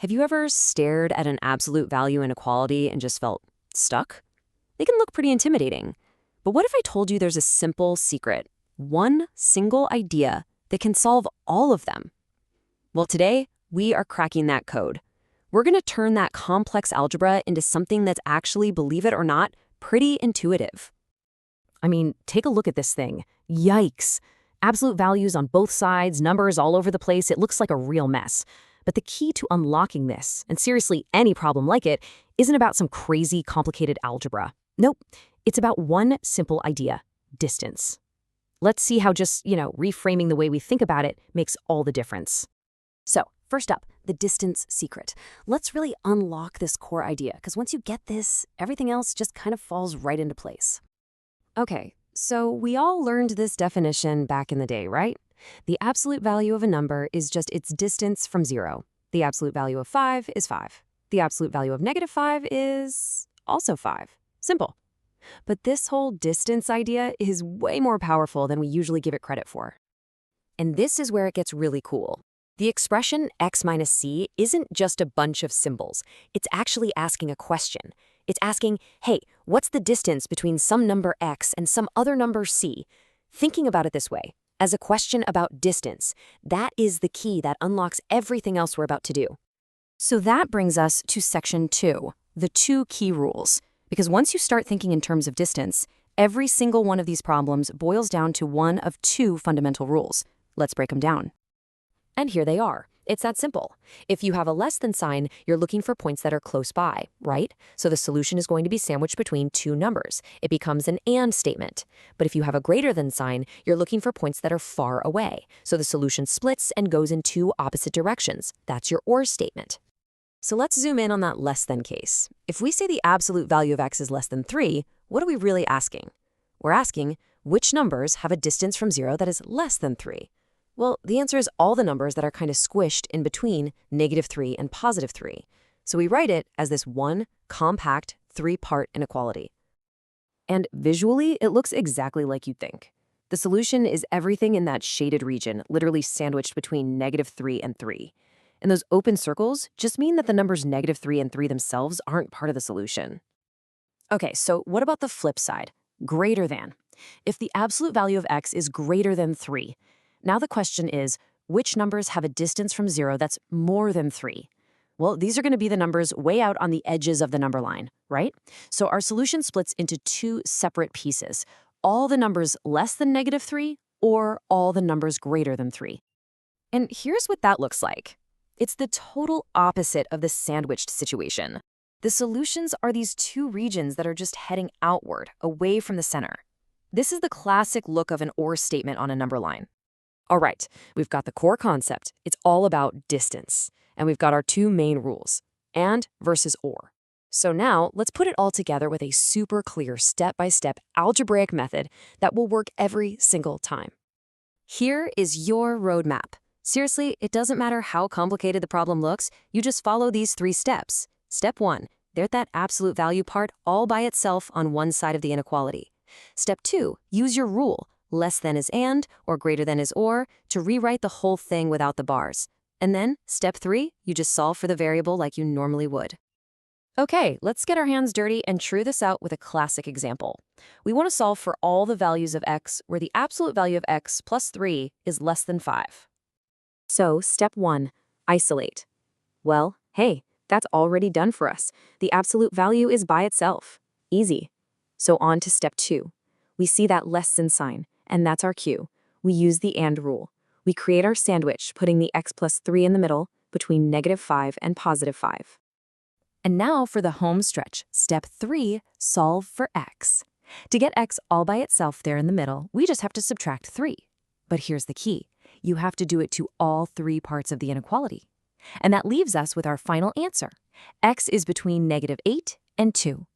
Have you ever stared at an absolute value inequality and just felt stuck? They can look pretty intimidating. But what if I told you there's a simple secret, one single idea that can solve all of them? Well, today, we are cracking that code. We're going to turn that complex algebra into something that's actually, believe it or not, pretty intuitive. I mean, take a look at this thing. Yikes. Absolute values on both sides, numbers all over the place. It looks like a real mess. But the key to unlocking this, and seriously any problem like it, isn't about some crazy complicated algebra. Nope. It's about one simple idea: distance. Let's see how just, reframing the way we think about it makes all the difference. So, first up, the distance secret. Let's really unlock this core idea, because once you get this, everything else just kind of falls right into place. Okay, so we all learned this definition back in the day, right? The absolute value of a number is just its distance from 0. The absolute value of 5 is 5. The absolute value of -5 is also 5. Simple. But this whole distance idea is way more powerful than we usually give it credit for. And this is where it gets really cool. The expression x minus c isn't just a bunch of symbols. It's actually asking a question. It's asking, hey, what's the distance between some number x and some other number c? Thinking about it this way, as a question about distance, that is the key that unlocks everything else we're about to do. So that brings us to section 2, the 2 key rules. Because once you start thinking in terms of distance, every single one of these problems boils down to one of 2 fundamental rules. Let's break them down. And here they are. It's that simple. If you have a less than sign, you're looking for points that are close by, right? So the solution is going to be sandwiched between 2 numbers. It becomes an and statement. But if you have a greater than sign, you're looking for points that are far away. So the solution splits and goes in 2 opposite directions. That's your or statement. So let's zoom in on that less than case. If we say the absolute value of x is less than 3, what are we really asking? We're asking, which numbers have a distance from 0 that is less than 3? Well, the answer is all the numbers that are kind of squished in between -3 and +3. So we write it as this one compact 3-part inequality. And visually, it looks exactly like you'd think. The solution is everything in that shaded region, literally sandwiched between -3 and 3. And those open circles just mean that the numbers -3 and 3 themselves aren't part of the solution. Okay, so what about the flip side? Greater than. If the absolute value of x is greater than 3, now the question is, which numbers have a distance from 0 that's more than 3? Well, these are going to be the numbers way out on the edges of the number line, right? So our solution splits into 2 separate pieces: all the numbers less than -3 or all the numbers greater than 3. And here's what that looks like. It's the total opposite of the sandwiched situation. The solutions are these 2 regions that are just heading outward, away from the center. This is the classic look of an or statement on a number line. All right, we've got the core concept. It's all about distance. And we've got our 2 main rules, and versus or. So now let's put it all together with a super clear step-by-step algebraic method that will work every single time. Here is your roadmap. Seriously, it doesn't matter how complicated the problem looks, you just follow these 3 steps. Step 1, there's that absolute value part all by itself on one side of the inequality. Step 2, use your rule, less than is and, or greater than is or, to rewrite the whole thing without the bars. And then, step 3, you just solve for the variable like you normally would. Okay, let's get our hands dirty and true this out with a classic example. We want to solve for all the values of x where the absolute value of x plus 3 is less than 5. So, step 1, isolate. Well, hey, that's already done for us. The absolute value is by itself. Easy. So on to step 2. We see that less than sign, and that's our cue. We use the and rule. We create our sandwich, putting the x plus 3 in the middle, between -5 and +5. And now for the home stretch. Step 3, solve for x. To get x all by itself there in the middle, we just have to subtract 3. But here's the key. You have to do it to all 3 parts of the inequality. And that leaves us with our final answer. X is between -8 and 2.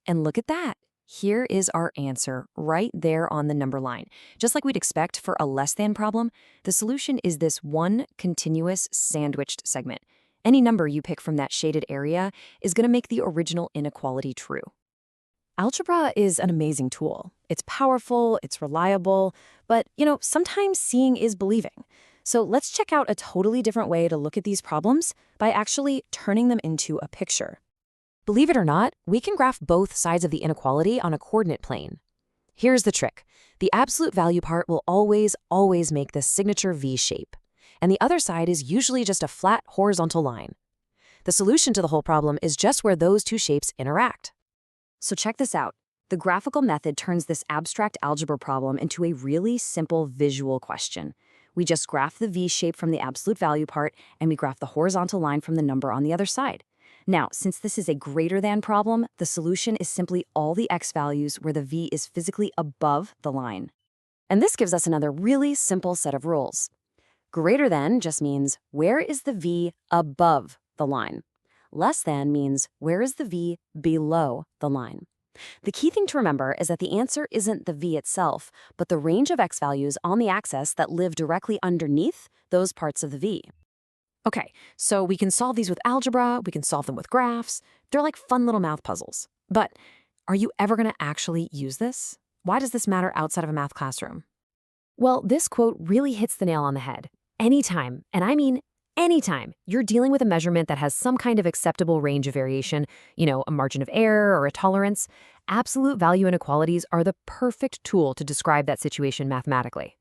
And look at that. Here is our answer right there on the number line. Just like we'd expect for a less than problem, the solution is this one continuous sandwiched segment. Any number you pick from that shaded area is going to make the original inequality true. Algebra is an amazing tool. It's powerful, it's reliable, but, sometimes seeing is believing. So let's check out a totally different way to look at these problems by actually turning them into a picture. Believe it or not, we can graph both sides of the inequality on a coordinate plane. Here's the trick. The absolute value part will always make this signature V shape, and the other side is usually just a flat horizontal line. The solution to the whole problem is just where those two shapes interact. So check this out. The graphical method turns this abstract algebra problem into a really simple visual question. We just graph the V shape from the absolute value part, and we graph the horizontal line from the number on the other side. Now, since this is a greater than problem, the solution is simply all the x values where the V is physically above the line. And this gives us another really simple set of rules. Greater than just means where is the V above the line. Less than means where is the V below the line. The key thing to remember is that the answer isn't the V itself, but the range of x values on the axis that live directly underneath those parts of the V. Okay, so we can solve these with algebra, we can solve them with graphs. They're like fun little math puzzles. But are you ever going to actually use this? Why does this matter outside of a math classroom? Well, this quote really hits the nail on the head. Anytime, and I mean anytime, you're dealing with a measurement that has some kind of acceptable range of variation, a margin of error or a tolerance, absolute value inequalities are the perfect tool to describe that situation mathematically.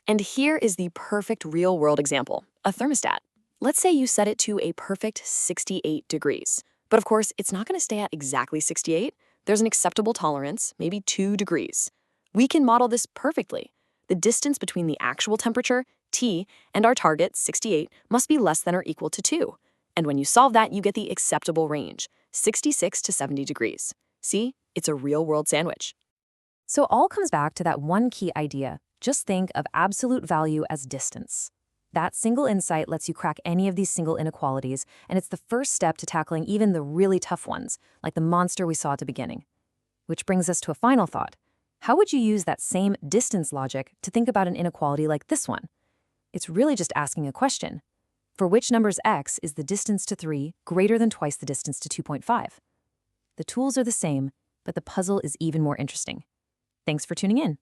And here is the perfect real-world example, a thermostat. Let's say you set it to a perfect 68 degrees. But of course, it's not going to stay at exactly 68. There's an acceptable tolerance, maybe 2 degrees. We can model this perfectly. The distance between the actual temperature, T, and our target, 68, must be less than or equal to 2. And when you solve that, you get the acceptable range, 66 to 70 degrees. See, it's a real-world sandwich. So it all comes back to that one key idea. Just think of absolute value as distance. That single insight lets you crack any of these single inequalities, and it's the first step to tackling even the really tough ones, like the monster we saw at the beginning. Which brings us to a final thought. How would you use that same distance logic to think about an inequality like this one? It's really just asking a question. For which number's x is the distance to 3 greater than twice the distance to 2.5? The tools are the same, but the puzzle is even more interesting. Thanks for tuning in.